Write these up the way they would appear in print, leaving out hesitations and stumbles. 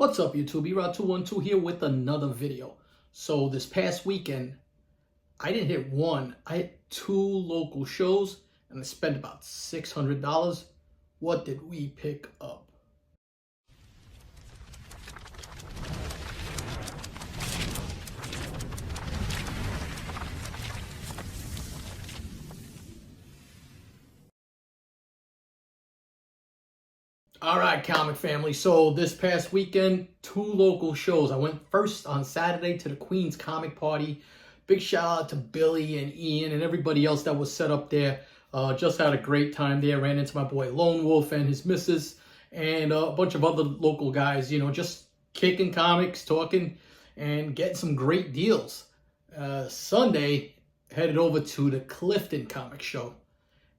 What's up, YouTube? Erod212 here with another video. So this past weekend, I didn't hit one. I hit two local shows and I spent about $600. What did we pick up? All right, comic family. So this past weekend, two local shows. I went first on Saturday to the Queen's Comic Party. Big shout out to Billy and Ian and everybody else that was set up there. Just had a great time there. Ran into my boy Lone Wolf and his missus and a bunch of other local guys, you know, just kicking comics, talking, and getting some great deals. Sunday, headed over to the Clifton comic show.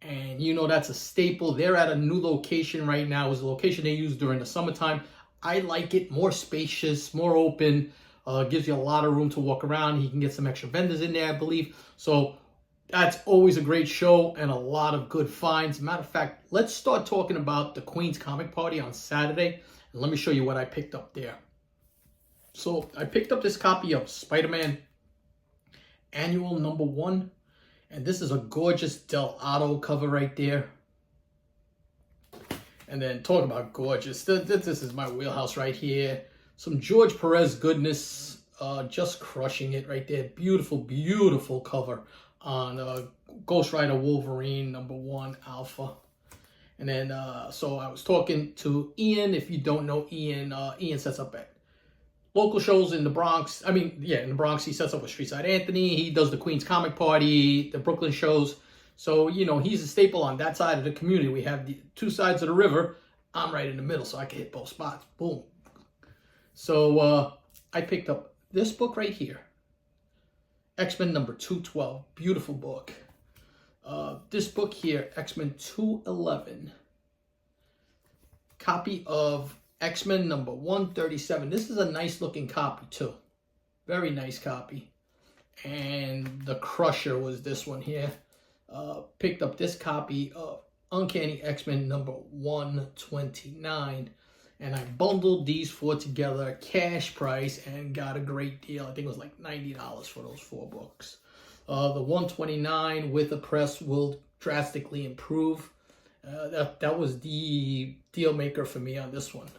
And you know that's a staple. They're at a new location right now. It was a location they used during the summertime. I like it. More spacious, more open. Gives you a lot of room to walk around. You can get some extra vendors in there, I believe. So that's always a great show and a lot of good finds. Matter of fact, let's start talking about the Queen's Comic Party on Saturday. And let me show you what I picked up there. So I picked up this copy of Spider-Man Annual #1. And this is a gorgeous Del Otto cover right there. And then talk about gorgeous. This is my wheelhouse right here. Some George Perez goodness. Just crushing it right there. Beautiful, beautiful cover on Ghost Rider Wolverine #1 Alpha. And then, so I was talking to Ian. If you don't know Ian, Ian sets up at local shows in the Bronx. I mean, yeah, in the Bronx, he sets up with Streetside Anthony. He does the Queen's Comic Party, the Brooklyn shows. So, you know, he's a staple on that side of the community. We have the two sides of the river. I'm right in the middle, so I can hit both spots. Boom. So, I picked up this book right here. X-Men #212. Beautiful book. This book here, X-Men 211. Copy of X-Men #137. This is a nice looking copy too. Very nice copy. And the crusher was this one here. Picked up this copy of Uncanny X-Men #129. And I bundled these four together, cash price, and got a great deal. I think it was like $90 for those four books. The 129 with a press will drastically improve. That was the deal maker for me on this one.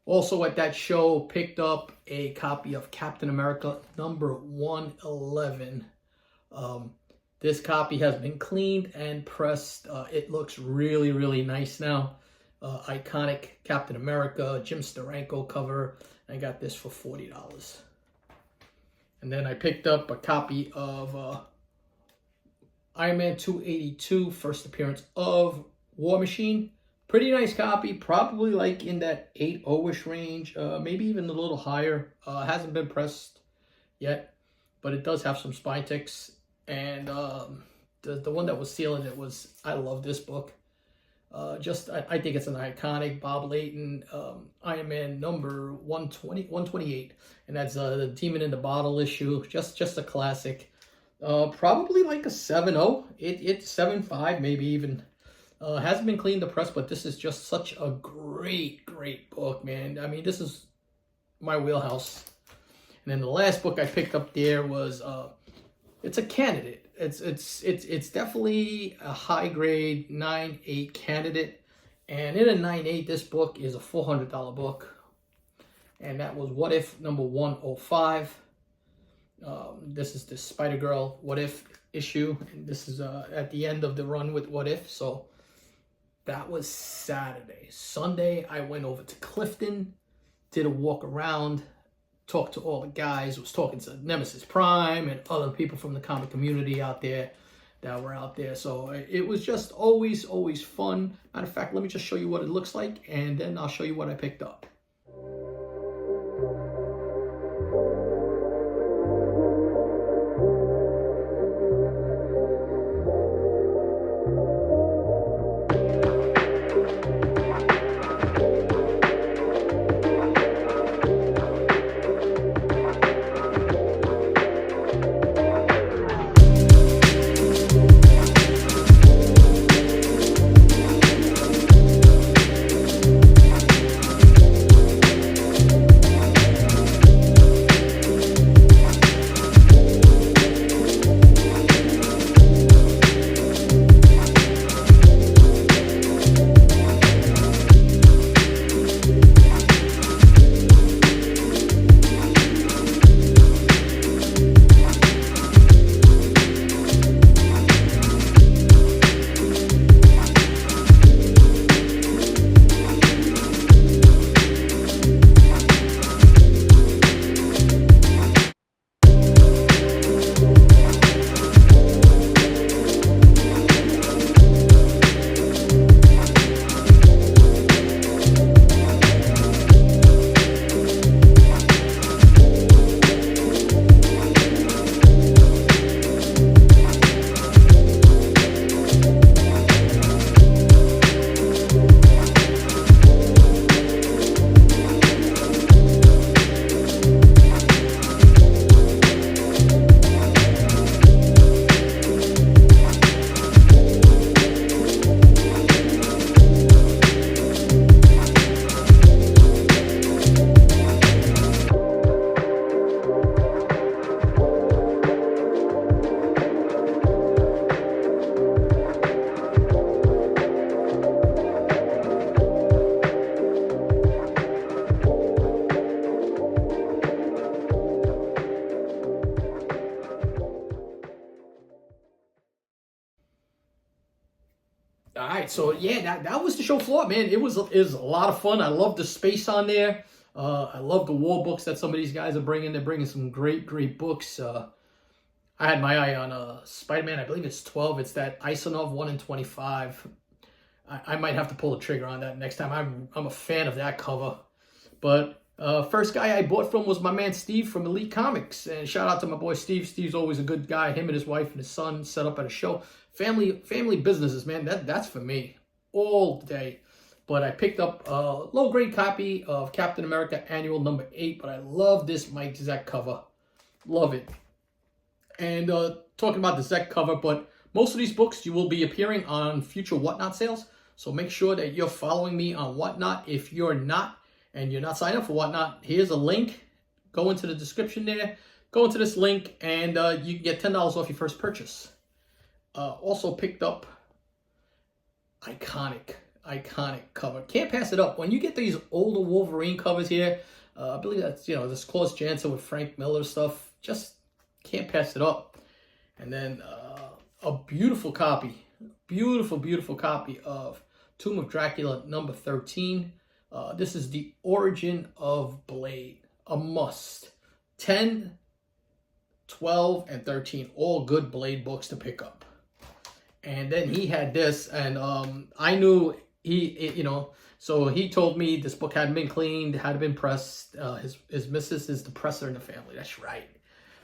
Also at that show, picked up a copy of Captain America #111. This copy has been cleaned and pressed. It looks really, really nice now. Iconic Captain America, Jim Steranko cover. I got this for $40. And then I picked up a copy of Iron Man 282, first appearance of War Machine. Pretty nice copy, probably like in that 8.0-ish range, maybe even a little higher. Hasn't been pressed yet, but it does have some spine ticks. And the one that was sealing it was, I love this book. I think it's an iconic Bob Layton Iron Man #128, and that's the Demon in the Bottle issue. Just a classic. Probably like a 7.0. It's 7.5, maybe even. Hasn't been cleaned to press, but this is just such a great book, man. I mean, this is my wheelhouse. And then the last book I picked up there was it's a candidate. It's definitely a high grade 9.8 candidate, and in a 9.8, this book is a $400 book, and that was What If #105. This is the Spider-Girl What If issue, and this is at the end of the run with What If. So that was Saturday. Sunday, I went over to Clifton, did a walk around, talked to all the guys, was talking to Nemesis Prime and other people from the comic community out there that were out there. So it was just always fun. Matter of fact, let me just show you what it looks like, and then I'll show you what I picked up. right, so yeah, that was the show floor, man. It was a lot of fun. I love the space on there. I love the war books that some of these guys are bringing. They're bringing some great books. I had my eye on Spider-Man. I believe it's 12. It's that Isanov 1 in 25. I might have to pull the trigger on that next time. I'm a fan of that cover. But first guy I bought from was my man Steve from Elite Comics. And shout out to my boy Steve. Steve's always a good guy. Him and his wife and his son set up at a show. Family businesses, man. That's for me all day. But I picked up a low-grade copy of Captain America Annual number 8. But I love this Mike Zeck cover. Love it. And talking about the Zeck cover, but most of these books you will be appearing on future Whatnot sales. So make sure that you're following me on Whatnot. If you're not, and you're not signed up for Whatnot, here's a link. Go into the description there. Go into this link, and you can get $10 off your first purchase. Also picked up iconic cover. Can't pass it up. When you get these older Wolverine covers here, I believe that's, this Klaus Janson with Frank Miller stuff. Just can't pass it up. And then a beautiful copy of Tomb of Dracula number 13. This is the origin of Blade. A must. 10, 12, and 13. All good Blade books to pick up. And then he had this, and I knew so he told me this book hadn't been cleaned, hadn't been pressed. His missus is the presser in the family. That's right.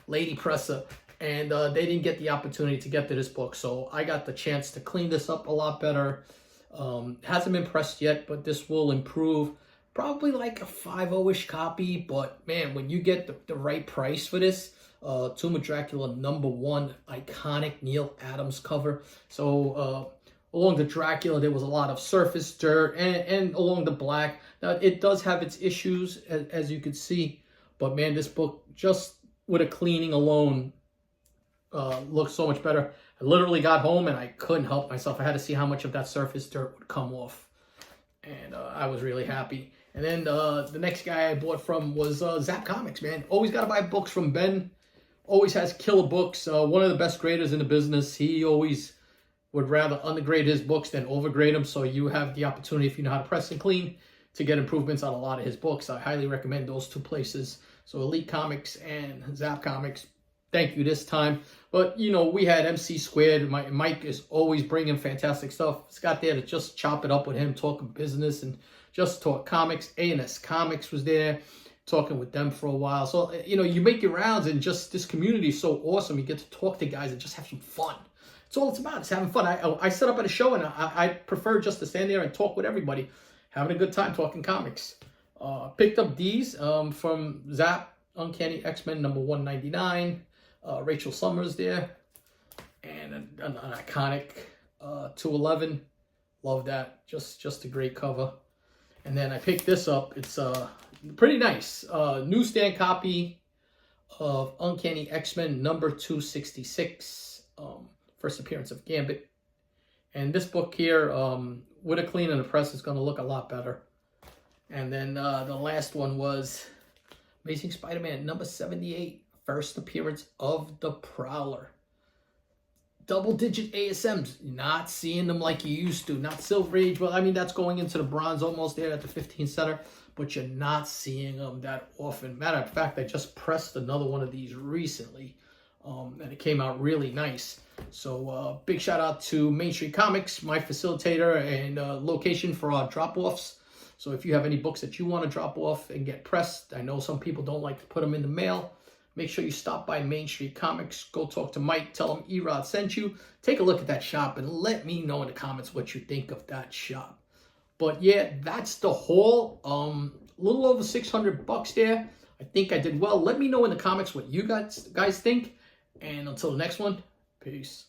Lady presser. And they didn't get the opportunity to get to this book. So I got the chance to clean this up a lot better. Hasn't been pressed yet, but this will improve. Probably like a 5.0-ish copy. But man, when you get the right price for this, Tomb of Dracula number 1, iconic Neil Adams cover. So along the Dracula, there was a lot of surface dirt, and along the black. Now, it does have its issues, as you can see. But man, this book, just with a cleaning alone, looks so much better. I literally got home and I couldn't help myself. I had to see how much of that surface dirt would come off. And I was really happy. And then the next guy I bought from was Zap Comics, man. Always got to buy books from Ben. Always has killer books. One of the best graders in the business. He always would rather undergrade his books than overgrade them. So you have the opportunity, if you know how to press and clean, to get improvements on a lot of his books. I highly recommend those two places. So Elite Comics and Zap Comics, thank you this time. But, we had MC Squared. Mike is always bringing fantastic stuff. It's got there to just chop it up with him, talking business and just talk comics. A&S Comics was there, talking with them for a while. So, you make your rounds, and just this community is so awesome. You get to talk to guys and just have some fun. That's all it's about. It's having fun. I set up at a show, and I prefer just to stand there and talk with everybody, having a good time talking comics. Picked up these from Zap, Uncanny X-Men number 199. Rachel Summers there. And an iconic 211. Love that. Just a great cover. And then I picked this up. It's pretty nice. Newsstand copy of Uncanny X-Men number 266. First appearance of Gambit. And this book here, with a clean and a press, is going to look a lot better. And then the last one was Amazing Spider-Man number 78. First appearance of the Prowler. Double-digit ASMs. Not seeing them like you used to. Not Silver Age. Well, I mean, that's going into the bronze almost there at the 15 center. But you're not seeing them that often. Matter of fact, I just pressed another one of these recently. And it came out really nice. So big shout out to Main Street Comics, my facilitator and location for our drop-offs. So if you have any books that you want to drop off and get pressed, I know some people don't like to put them in the mail. Make sure you stop by Main Street Comics. Go talk to Mike. Tell him Erod sent you. Take a look at that shop and let me know in the comments what you think of that shop. But yeah, that's the haul. A little over $600 there. I think I did well. Let me know in the comments what you guys think. And until the next one, peace.